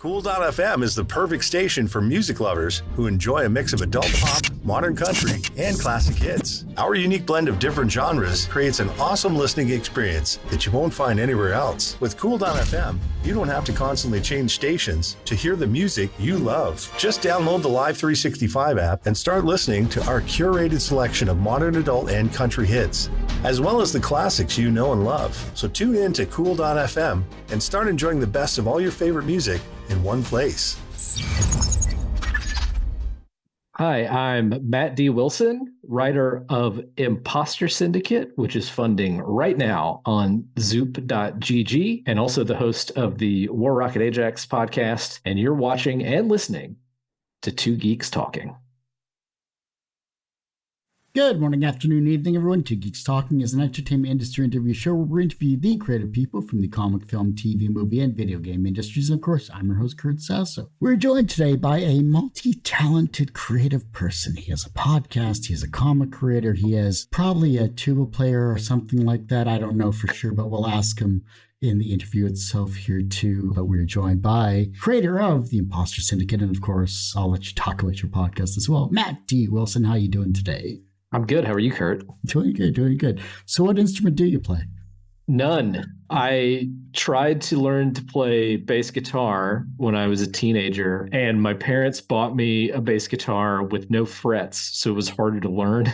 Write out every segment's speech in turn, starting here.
Cool.fm is the perfect station for music lovers who enjoy a mix of adult pop, modern country, and classic hits. Our unique blend of different genres creates an awesome listening experience that you won't find anywhere else. With Cool.fm, you don't have to constantly change stations to hear the music you love. Just download the Live 365 app and start listening to our curated selection of modern adult and country hits, as well as the classics you know and love. So tune in to Cool.fm and start enjoying the best of all your favorite music in one place. Hi, I'm Matt D. Wilson, writer of Impostor Syndicate, which is funding right now on zoop.gg, and also the host of the War Rocket Ajax podcast. And you're watching and listening to Two Geeks Talking. Good morning, afternoon, evening, everyone. Two Geeks Talking is an entertainment industry interview show where we interview the creative people from the comic, film, TV, movie, and video game industries. And of course, I'm your host, Kurt Sasso. We're joined today by a multi-talented creative person. He has a podcast, he is a comic creator, he is probably a tuba player or something like that. I don't know for sure, but we'll ask him in the interview itself here too. But we're joined by creator of the Impostor Syndicate, and of course, I'll let you talk about your podcast as well. Matt D. Wilson, how you doing today? I'm good. How are you, Kurt? Doing good. So what instrument do you play? None. I tried to learn to play bass guitar when I was a teenager, and my parents bought me a bass guitar with no frets, so it was harder to learn.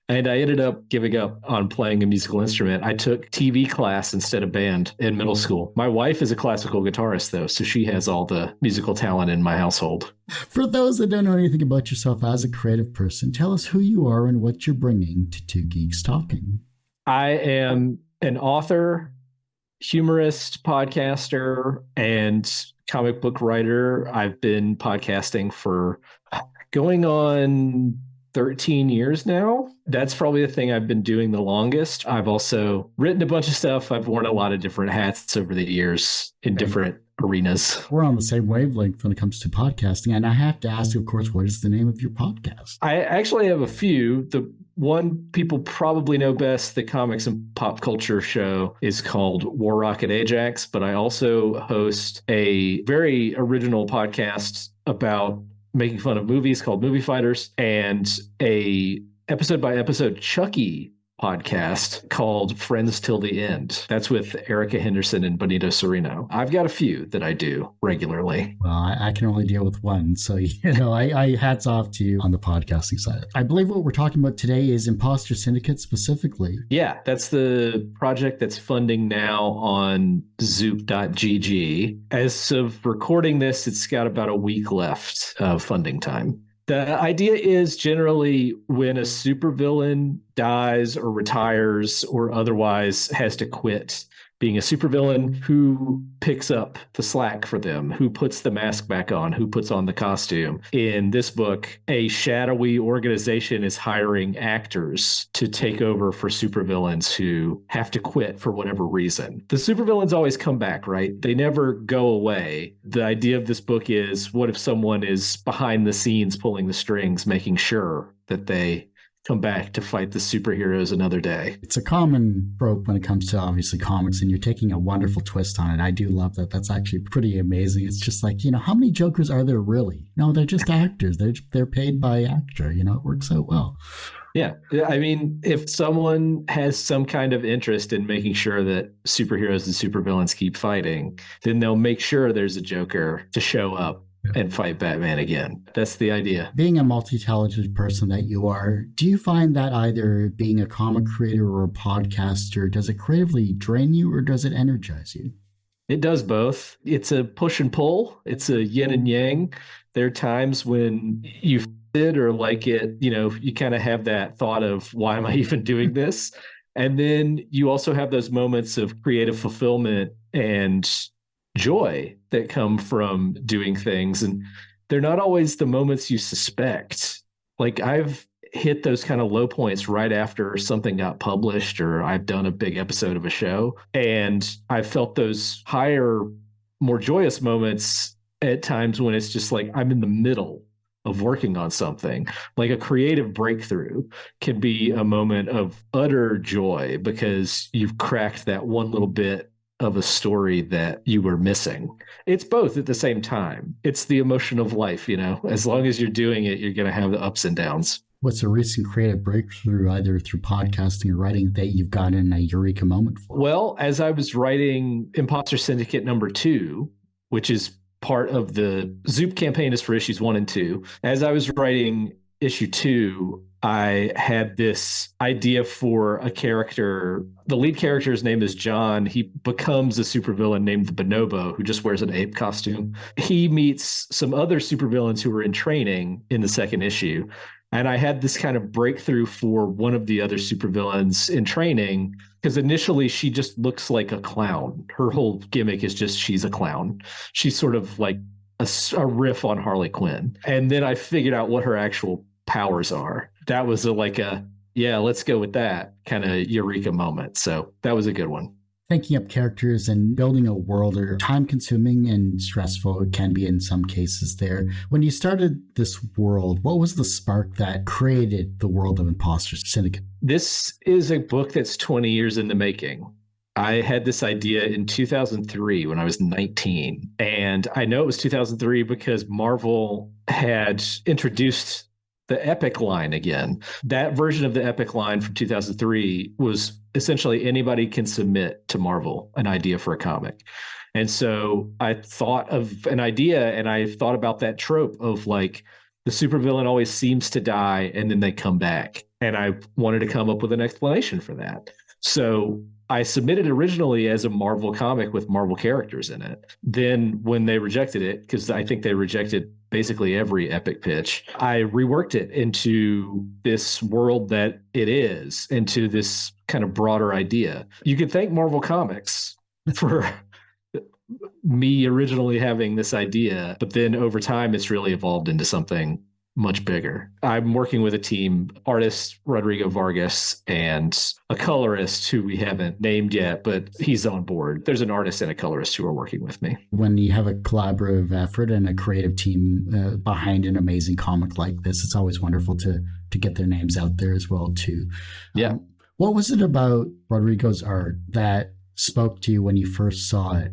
And I ended up giving up on playing a musical instrument. I took TV class instead of band in middle school. My wife is a classical guitarist, though, so she has all the musical talent in my household. For those that don't know anything about yourself as a creative person, tell us who you are and what you're bringing to Two Geeks Talking. I am an author, humorist, podcaster, and comic book writer. I've been podcasting for going on 13 years now. That's probably the thing I've been doing the longest. I've also written a bunch of stuff. I've worn a lot of different hats over the years in different arenas. We're on the same wavelength when it comes to podcasting. And I have to ask you, of course, what is the name of your podcast? I actually have a few. The one people probably know best, the comics and pop culture show, is called War Rocket Ajax. But I also host a very original podcast about making fun of movies called Movie Fighters, and a episode by episode Chucky podcast called Friends Till the End. That's with Erica Henderson and Benito Cerino. I've got a few that I do regularly. Well, I can only deal with one. So, I hats off to you on the podcasting side. I believe what we're talking about today is Impostor Syndicate specifically. Yeah, that's the project that's funding now on zoop.gg. As of recording this, it's got about a week left of funding time. The idea is generally when a supervillain dies or retires or otherwise has to quit being a supervillain, who picks up the slack for them, who puts the mask back on, who puts on the costume. In this book, a shadowy organization is hiring actors to take over for supervillains who have to quit for whatever reason. The supervillains always come back, right? They never go away. The idea of this book is, what if someone is behind the scenes pulling the strings, making sure that they come back to fight the superheroes another day? It's a common trope when it comes to obviously comics, and you're taking a wonderful twist on it. I do love that. That's actually pretty amazing. It's just like, how many Jokers are there really? No, they're just actors. They're paid by actor. It works out well. Yeah. I mean, if someone has some kind of interest in making sure that superheroes and supervillains keep fighting, then they'll make sure there's a Joker to show up and fight Batman again. That's the idea. Being a multi-talented person that you are, do you find that either being a comic creator or a podcaster, does it creatively drain you or does it energize you? It does both. It's a push and pull. It's a yin and yang. There are times when you it or like it, you kind of have that thought of, why am I even doing this? And then you also have those moments of creative fulfillment and joy that come from doing things. And they're not always the moments you suspect. Like, I've hit those kind of low points right after something got published or I've done a big episode of a show. And I've felt those higher, more joyous moments at times when it's just like I'm in the middle of working on something. Like a creative breakthrough can be a moment of utter joy because you've cracked that one little bit of a story that you were missing. It's both at the same time. It's the emotion of life, as long as you're doing it, you're going to have the ups and downs. What's a recent creative breakthrough, either through podcasting or writing, that you've gotten a eureka moment for? Well, as I was writing Impostor Syndicate #2, which is part of the Zoop campaign is for issues 1 and 2. As I was writing issue 2, I had this idea for a character. The lead character's name is John. He becomes a supervillain named the Bonobo, who just wears an ape costume. He meets some other supervillains who are in training in the second issue. And I had this kind of breakthrough for one of the other supervillains in training, because initially she just looks like a clown. Her whole gimmick is just she's a clown. She's sort of like a riff on Harley Quinn. And then I figured out what her actual powers are. That was let's go with that kind of eureka moment. So that was a good one. Thinking up characters and building a world are time consuming and stressful. It can be in some cases there. When you started this world, what was the spark that created the world of Impostor Syndicate? This is a book that's 20 years in the making. I had this idea in 2003 when I was 19. And I know it was 2003 because Marvel had introduced the Epic line again. That version of the Epic line from 2003 was essentially anybody can submit to Marvel an idea for a comic. And so I thought of an idea, and I thought about that trope of like the supervillain always seems to die and then they come back. And I wanted to come up with an explanation for that. So I submitted originally as a Marvel comic with Marvel characters in it. Then when they rejected it, because I think they rejected basically every Epic pitch, I reworked it into this world that it is, into this kind of broader idea. You could thank Marvel Comics for me originally having this idea, but then over time, it's really evolved into something much bigger. I'm working with a team, artist Rodrigo Vargas and a colorist who we haven't named yet, but he's on board. There's an artist and a colorist who are working with me. When you have a collaborative effort and a creative team behind an amazing comic like this, it's always wonderful to get their names out there as well too. Yeah. What was it about Rodrigo's art that spoke to you when you first saw it?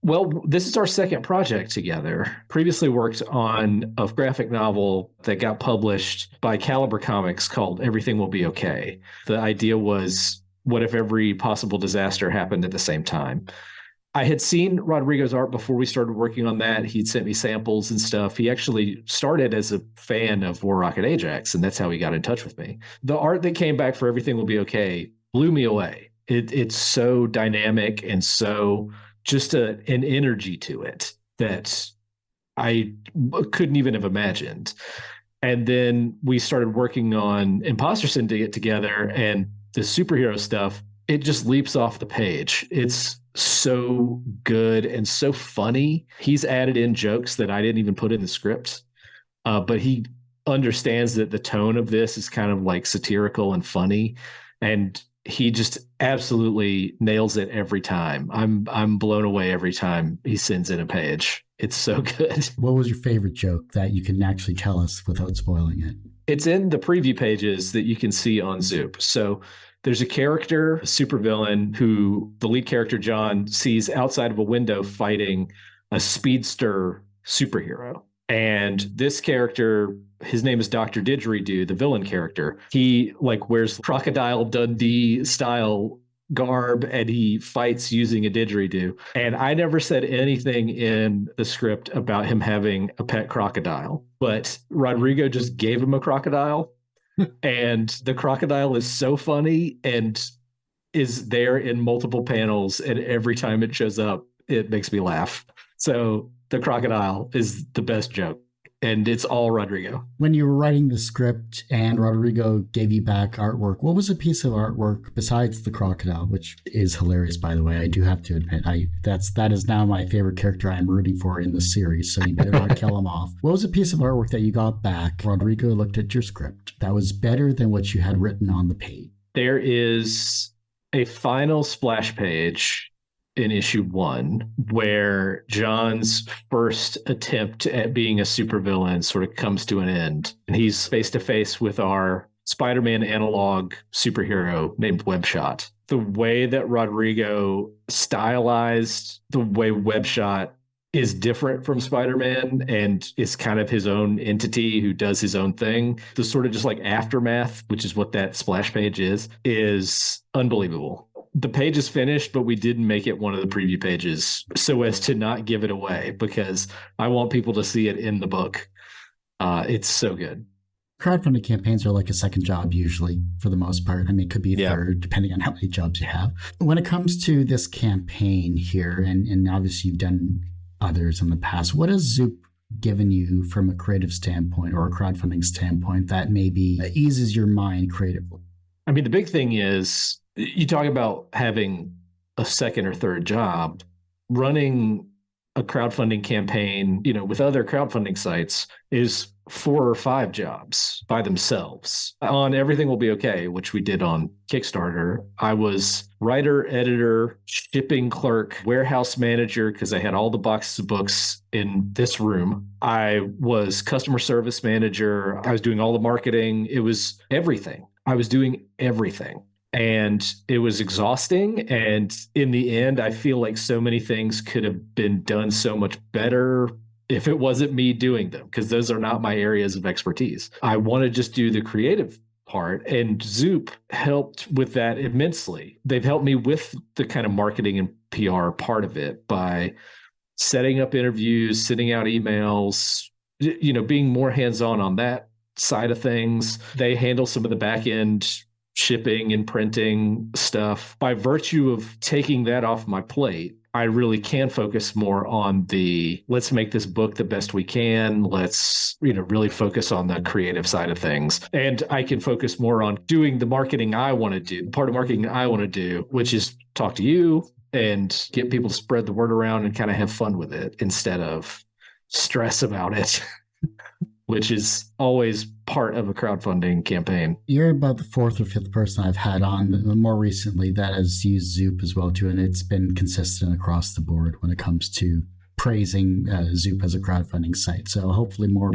Well, this is our second project together. Previously worked on a graphic novel that got published by Caliber Comics called Everything Will Be Okay. The idea was, what if every possible disaster happened at the same time? I had seen Rodrigo's art before we started working on that. He'd sent me samples and stuff. He actually started as a fan of War Rocket Ajax, and that's how he got in touch with me. The art that came back for Everything Will Be Okay blew me away. It's so dynamic and so just an energy to it that I couldn't even have imagined. And then we started working on Impostor Syndicate together, and the superhero stuff, it just leaps off the page. It's so good and so funny. He's added in jokes that I didn't even put in the script, but he understands that the tone of this is kind of like satirical and funny, and he just absolutely nails it every time. I'm blown away every time he sends in a page. It's so good. What was your favorite joke that you can actually tell us without spoiling it? It's in the preview pages that you can see on Zoop. So there's a character, a supervillain, who the lead character, John, sees outside of a window fighting a speedster superhero. And this character, his name is Dr. Didgeridoo, the villain character. He wears Crocodile Dundee style garb and he fights using a didgeridoo. And I never said anything in the script about him having a pet crocodile, but Rodrigo just gave him a crocodile. And the crocodile is so funny and is there in multiple panels. And every time it shows up, it makes me laugh. So the crocodile is the best joke, and it's all Rodrigo. When you were writing the script and Rodrigo gave you back artwork, what was a piece of artwork besides the crocodile, which is hilarious, by the way? I do have to admit, that is now my favorite character I'm rooting for in the series, so you better not kill him off. What was a piece of artwork that you got back? Rodrigo looked at your script that was better than what you had written on the page. There is a final splash page in issue 1 where John's first attempt at being a supervillain sort of comes to an end, and he's face to face with our Spider-Man analog superhero named Webshot. the way that Rodrigo stylized the way Webshot is different from Spider-Man and is kind of his own entity who does his own thing. The sort of just like aftermath, which is what that splash page is unbelievable. The page is finished, but we didn't make it one of the preview pages so as to not give it away because I want people to see it in the book. It's so good. Crowdfunding campaigns are like a second job usually for the most part. I mean, it could be a third depending on how many jobs you have. When it comes to this campaign here, and obviously you've done others in the past, what has Zoop given you from a creative standpoint or a crowdfunding standpoint that maybe eases your mind creatively? I mean, the big thing is you talk about having a second or third job. Running a crowdfunding campaign, with other crowdfunding sites is 4 or 5 jobs by themselves. On Everything Will Be Okay, which we did on Kickstarter, I was writer, editor, shipping clerk, warehouse manager, because I had all the boxes of books in this room. I was customer service manager. I was doing all the marketing. It was everything. I was doing everything. And it was exhausting. And in the end, I feel like so many things could have been done so much better if it wasn't me doing them, because those are not my areas of expertise. I want to just do the creative part, and Zoop helped with that immensely. They've helped me with the kind of marketing and PR part of it by setting up interviews, sending out emails, being more hands-on on that side of things. They handle some of the back end shipping and printing stuff. By virtue of taking that off my plate, I really can focus more on let's make this book the best we can. Let's, really focus on the creative side of things. And I can focus more on doing the marketing I want to do, part of marketing I want to do, which is talk to you and get people to spread the word around and kind of have fun with it instead of stress about it, which is always part of a crowdfunding campaign. You're about the 4th or 5th person I've had on more recently that has used Zoop as well too, and it's been consistent across the board when it comes to praising Zoop as a crowdfunding site. So hopefully more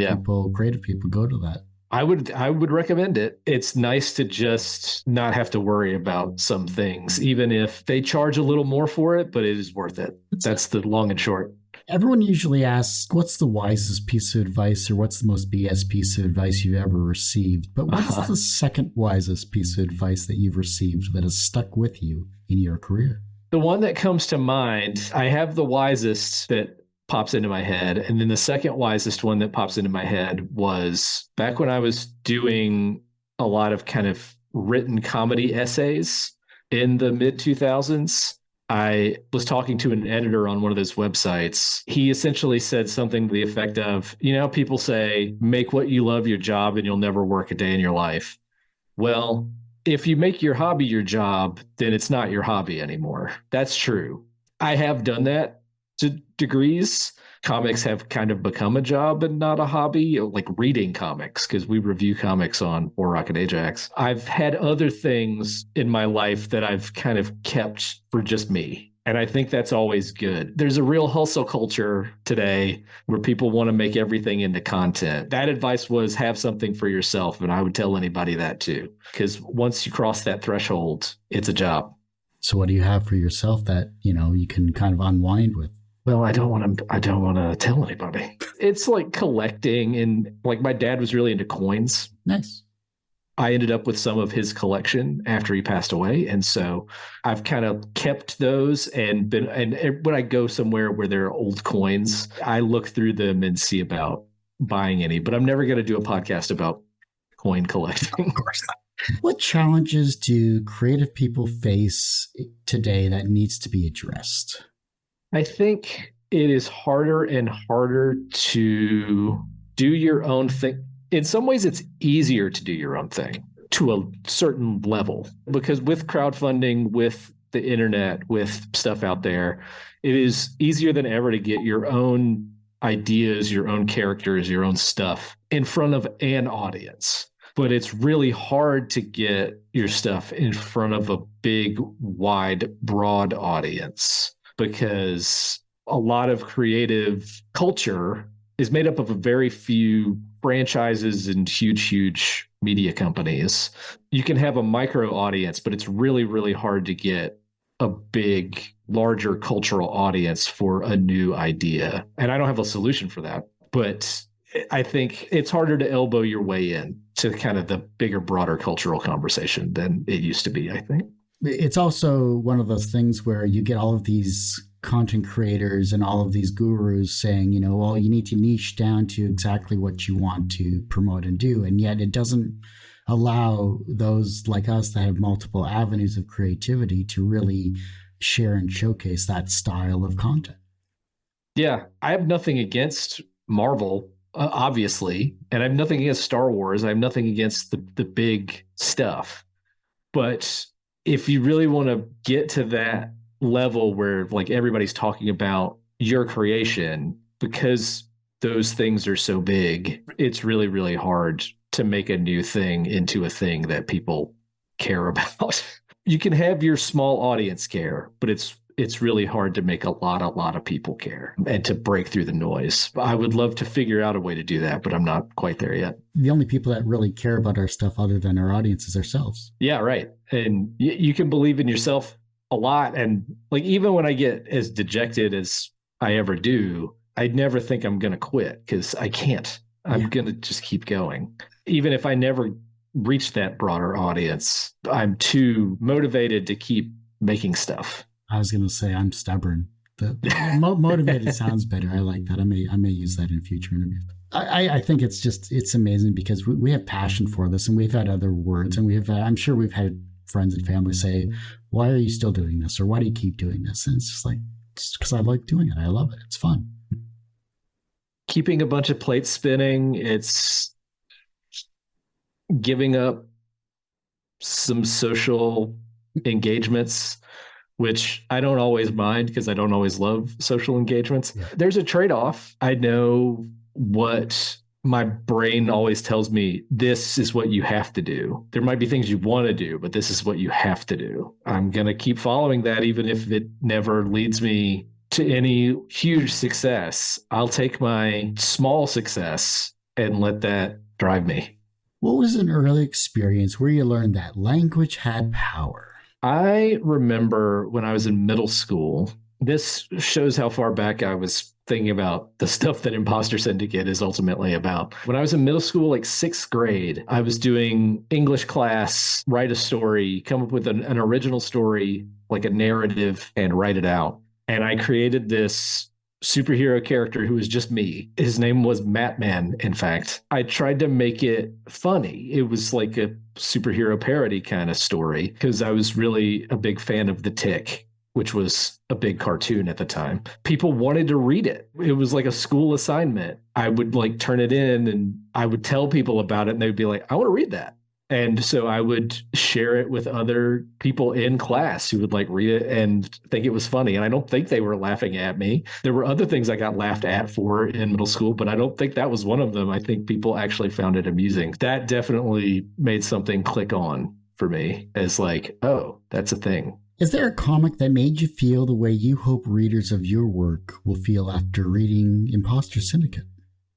creative people go to that. I would recommend it. It's nice to just not have to worry about some things, even if they charge a little more for it, but it is worth it. That's the long and short. Everyone usually asks, what's the wisest piece of advice or what's the most BS piece of advice you've ever received? But what's the second wisest piece of advice that you've received that has stuck with you in your career? The one that comes to mind, I have the wisest that pops into my head. And then the second wisest one that pops into my head was back when I was doing a lot of kind of written comedy essays in the mid-2000s. I was talking to an editor on one of those websites. He essentially said something to the effect of, people say, make what you love your job and you'll never work a day in your life. Well, if you make your hobby your job, then it's not your hobby anymore. That's true. I have done that to degrees. Comics have kind of become a job and not a hobby, like reading comics, because we review comics on War Rocket Ajax. I've had other things in my life that I've kind of kept for just me. And I think that's always good. There's a real hustle culture today where people want to make everything into content. That advice was have something for yourself. And I would tell anybody that too, because once you cross that threshold, it's a job. So what do you have for yourself that, you can kind of unwind with? Well, I don't want to tell anybody. It's like collecting, and like my dad was really into coins. Nice. I ended up with some of his collection after he passed away. And so I've kind of kept those and when I go somewhere where there are old coins, I look through them and see about buying any, but I'm never going to do a podcast about coin collecting. Of course not. What challenges do creative people face today that needs to be addressed? I think it is harder and harder to do your own thing. In some ways, it's easier to do your own thing to a certain level, because with crowdfunding, with the internet, with stuff out there, it is easier than ever to get your own ideas, your own characters, your own stuff in front of an audience. But it's really hard to get your stuff in front of a big, wide, broad audience, because a lot of creative culture is made up of a very few franchises and huge media companies. You can have a micro audience, but it's really, really hard to get a big, larger cultural audience for a new idea. And I don't have a solution for that, but I think it's harder to elbow your way in to kind of the bigger, broader cultural conversation than it used to be, I think. It's also one of those things where you get all of these content creators and all of these gurus saying, you know, well, you need to niche down to exactly what you want to promote and do. And yet it doesn't allow those like us that have multiple avenues of creativity to really share and showcase that style of content. Yeah, I have nothing against Marvel, obviously, and I have nothing against Star Wars. I have nothing against the big stuff. But if you really want to get to that level where like everybody's talking about your creation, because those things are so big, it's really, really hard to make a new thing into a thing that people care about. You can have your small audience care, but it's really hard to make a lot of people care and to break through the noise. I would love to figure out a way to do that, but I'm not quite there yet. The only people that really care about our stuff other than our audience is ourselves. Yeah, right. And you can believe in yourself a lot. And like, even when I get as dejected as I ever do, I never think I'm going to quit because I can't. I'm going to just keep going. Even if I never reach that broader audience, I'm too motivated to keep making stuff. I was going to say I'm stubborn. Motivated sounds better. I like that. I may use that in future interviews. I think it's amazing because we have passion for this, and we've had other words, and I'm sure we've had friends and family say, why are you still doing this? Or why do you keep doing this? And it's just like, it's because I like doing it. I love it. It's fun. Keeping a bunch of plates spinning. It's giving up some social engagements, which I don't always mind because I don't always love social engagements. Yeah. There's a trade-off. I know what my brain always tells me, this is what you have to do. There might be things you want to do, but this is what you have to do. I'm going to keep following that, even if it never leads me to any huge success. I'll take my small success and let that drive me. What was an early experience where you learned that language had power? I remember when I was in middle school, this shows how far back I was thinking about the stuff that Impostor Syndicate is ultimately about. When I was in middle school, like 6th grade, I was doing English class, write a story, come up with an original story, like a narrative, and write it out. And I created this superhero character who was just me. His name was Matman, in fact. I tried to make it funny. It was like a superhero parody kind of story because I was really a big fan of The Tick, which was a big cartoon at the time. People wanted to read it. It was like a school assignment. I would like turn it in and I would tell people about it and they'd be like, I want to read that. And so I would share it with other people in class who would like read it and think it was funny. And I don't think they were laughing at me. There were other things I got laughed at for in middle school, but I don't think that was one of them. I think people actually found it amusing. That definitely made something click on for me as like, oh, that's a thing. Is there a comic that made you feel the way you hope readers of your work will feel after reading Impostor Syndicate?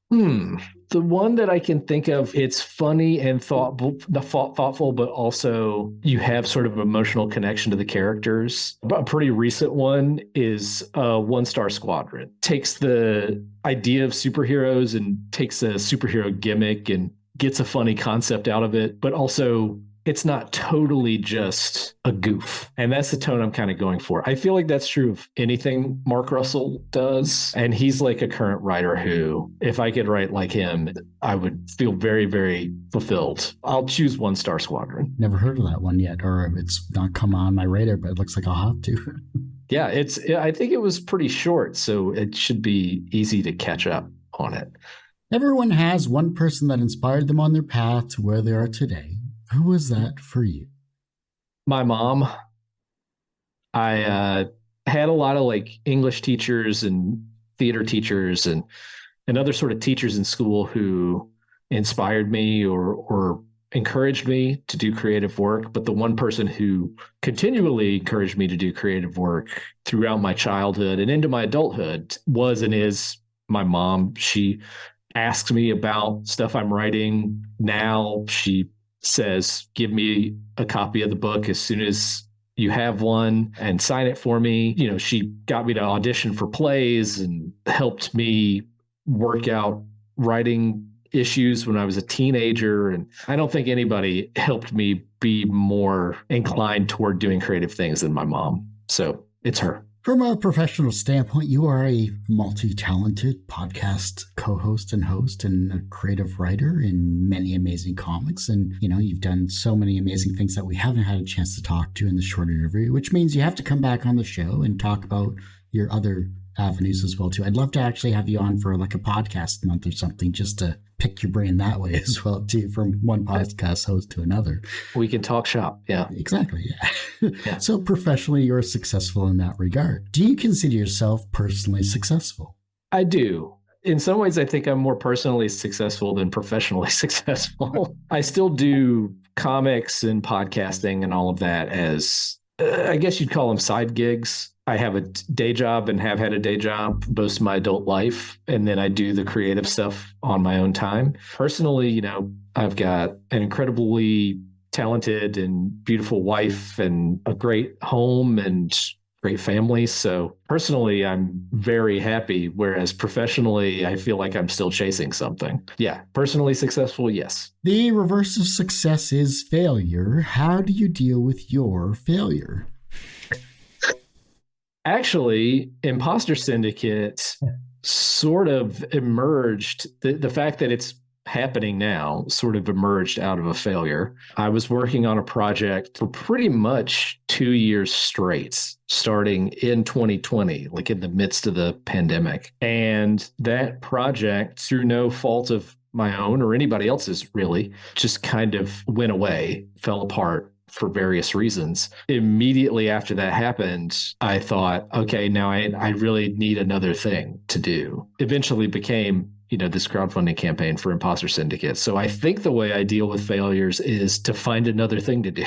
The one that I can think of, it's funny and thoughtful, but also you have sort of an emotional connection to the characters. A pretty recent one is One Star Squadron. Takes the idea of superheroes and takes a superhero gimmick and gets a funny concept out of it, but also it's not totally just a goof. And that's the tone I'm kind of going for. I feel like that's true of anything Mark Russell does. And he's like a current writer who, if I could write like him, I would feel very, very fulfilled. I'll choose One Star Squadron. Never heard of that one yet, or it's not come on my radar, but it looks like I'll have to. Yeah, I think it was pretty short, so it should be easy to catch up on it. Everyone has one person that inspired them on their path to where they are today. Who was that for you? My mom. I had a lot of like English teachers and theater teachers and other sort of teachers in school who inspired me or encouraged me to do creative work. But the one person who continually encouraged me to do creative work throughout my childhood and into my adulthood was and is my mom. She asks me about stuff I'm writing now. She says, give me a copy of the book as soon as you have one and sign it for me. You know, she got me to audition for plays and helped me work out writing issues when I was a teenager. And I don't think anybody helped me be more inclined toward doing creative things than my mom. So it's her. From a professional standpoint, you are a multi-talented podcast co-host and host and a creative writer in many amazing comics. And, you know, you've done so many amazing things that we haven't had a chance to talk to in the short interview, which means you have to come back on the show and talk about your other avenues as well, too. I'd love to actually have you on for like a podcast month or something, just to pick your brain that way as well, too, from one podcast host to another. We can talk shop. Yeah, exactly. Yeah. So professionally, you're successful in that regard. Do you consider yourself personally successful? I do. In some ways, I think I'm more personally successful than professionally successful. I still do comics and podcasting and all of that as, I guess you'd call them side gigs. I have a day job and have had a day job most of my adult life. And then I do the creative stuff on my own time. Personally, you know, I've got an incredibly talented and beautiful wife and a great home and great family. So personally, I'm very happy. Whereas professionally, I feel like I'm still chasing something. Yeah. Personally successful. Yes. The reverse of success is failure. How do you deal with your failure? Actually, Impostor Syndicate sort of emerged, the fact that it's happening now sort of emerged out of a failure. I was working on a project for pretty much 2 years straight, starting in 2020, like in the midst of the pandemic. And that project, through no fault of my own or anybody else's really, just kind of went away, fell apart for various reasons. Immediately after that happened, I thought, okay, now I really need another thing to do. Eventually became, you know, this crowdfunding campaign for Impostor Syndicate. So I think the way I deal with failures is to find another thing to do.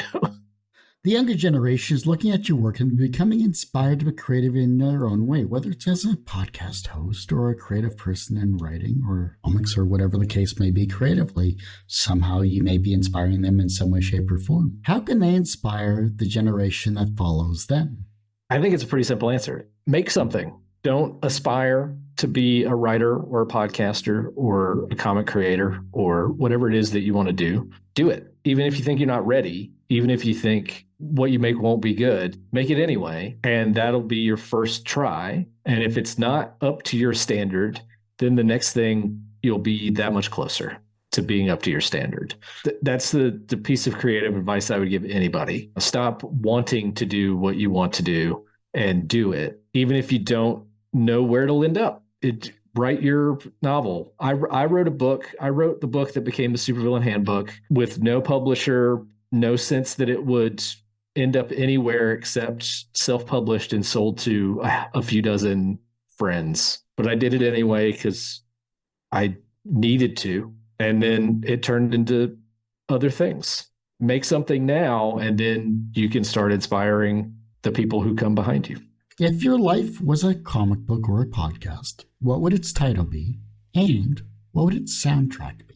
The younger generation is looking at your work and becoming inspired to be creative in their own way, whether it's as a podcast host or a creative person in writing or comics or whatever the case may be creatively. Somehow you may be inspiring them in some way, shape, or form. How can they inspire the generation that follows them? I think it's a pretty simple answer. Make something. Don't aspire to be a writer or a podcaster or a comic creator or whatever it is that you want to do. Do it. Even if you think you're not ready, even if you think what you make won't be good, make it anyway. And that'll be your first try. And if it's not up to your standard, then the next thing you'll be that much closer to being up to your standard. That's the piece of creative advice I would give anybody. Stop wanting to do what you want to do and do it. Even if you don't know where it'll end up. Write your novel. I wrote a book. I wrote the book that became the Supervillain Handbook with no publisher, no sense that it would end up anywhere except self-published and sold to a few dozen friends. But I did it anyway because I needed to. And then it turned into other things. Make something now, and then you can start inspiring the people who come behind you. If your life was a comic book or a podcast, what would its title be? And what would its soundtrack be?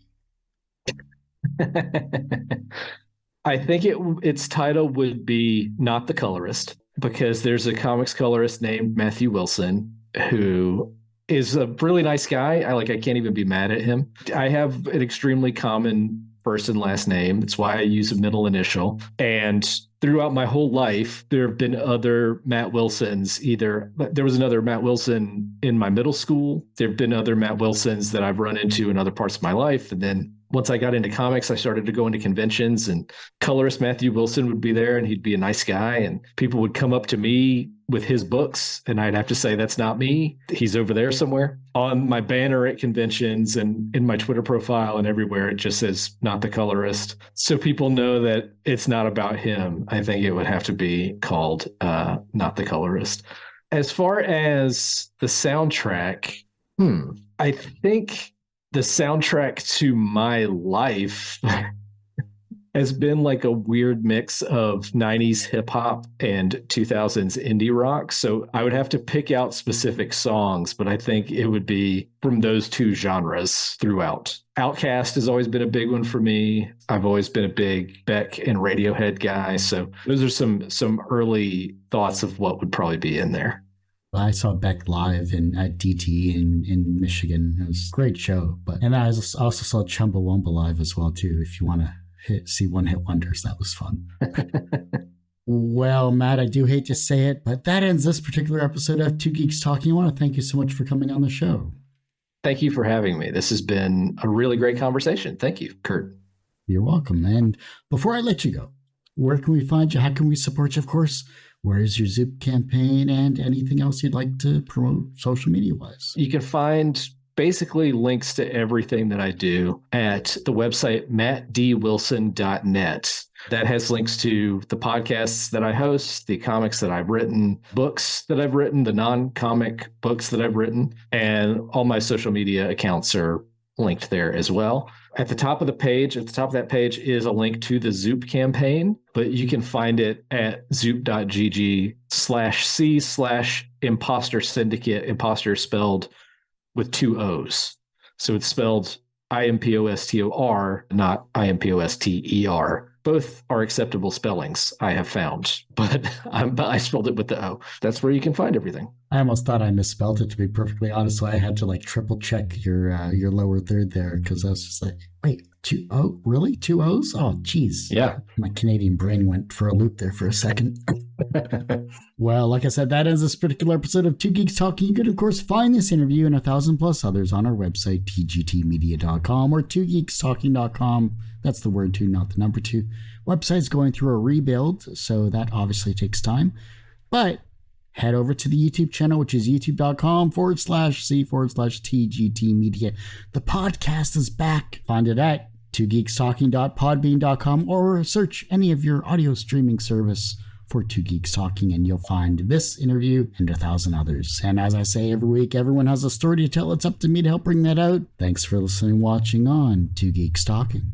I think its title would be Not the Colorist, because there's a comics colorist named Matthew Wilson who is a really nice guy. I can't even be mad at him. I have an extremely common first and last name. That's why I use a middle initial. And throughout my whole life, there have been other Matt Wilsons. There was another Matt Wilson in my middle school. There have been other Matt Wilsons that I've run into in other parts of my life. And then once I got into comics, I started to go into conventions, and colorist Matthew Wilson would be there, and he'd be a nice guy. And people would come up to me with his books, and I'd have to say, that's not me. He's over there somewhere. On my banner at conventions and in my Twitter profile and everywhere, it just says Not the Colorist. So people know that it's not about him. I think it would have to be called Not the Colorist. As far as the soundtrack, I think the soundtrack to my life has been like a weird mix of 90s hip hop and 2000s indie rock. So I would have to pick out specific songs, but I think it would be from those two genres throughout. Outkast has always been a big one for me. I've always been a big Beck and Radiohead guy. So those are some early thoughts of what would probably be in there. I saw Beck live at DT in Michigan. It was a great show. And I also saw Chumbawamba live as well, too, if you want to see one-hit wonders. That was fun. Well, Matt, I do hate to say it, but that ends this particular episode of Two Geeks Talking. I want to thank you so much for coming on the show. Thank you for having me. This has been a really great conversation. Thank you, Kurt. You're welcome. And before I let you go, where can we find you? How can we support you? Of course, where is your Zoop campaign and anything else you'd like to promote social media-wise? You can find basically links to everything that I do at the website mattdwilson.net. That has links to the podcasts that I host, the comics that I've written, books that I've written, the non-comic books that I've written, and all my social media accounts are linked there as well. At the top of that page is a link to the Zoop campaign, but you can find it at zoop.gg/c/impostor syndicate. Impostor spelled with 2 O's. So it's spelled IMPOSTOR, not IMPOSTER. Both are acceptable spellings, I have found, but I spelled it with the O. That's where you can find everything. I almost thought I misspelled it, to be perfectly honest, so I had to triple check your lower third there, because I was just like, wait, 2 O? Really? 2 O's? Oh, geez. Yeah. My Canadian brain went for a loop there for a second. Well, like I said, that ends this particular episode of Two Geeks Talking. You could, of course, find this interview and 1,000+ others on our website, tgtmedia.com or twogeekstalking.com. That's the word 2, not the number 2. Website's going through a rebuild, so that obviously takes time. But head over to the YouTube channel, which is youtube.com/c/tgtmedia. The podcast is back. Find it at twogeekstalking.podbean.com or search any of your audio streaming service for Two Geeks Talking, and you'll find this interview and 1,000 others. And as I say every week, everyone has a story to tell. It's up to me to help bring that out. Thanks for listening and watching on Two Geeks Talking.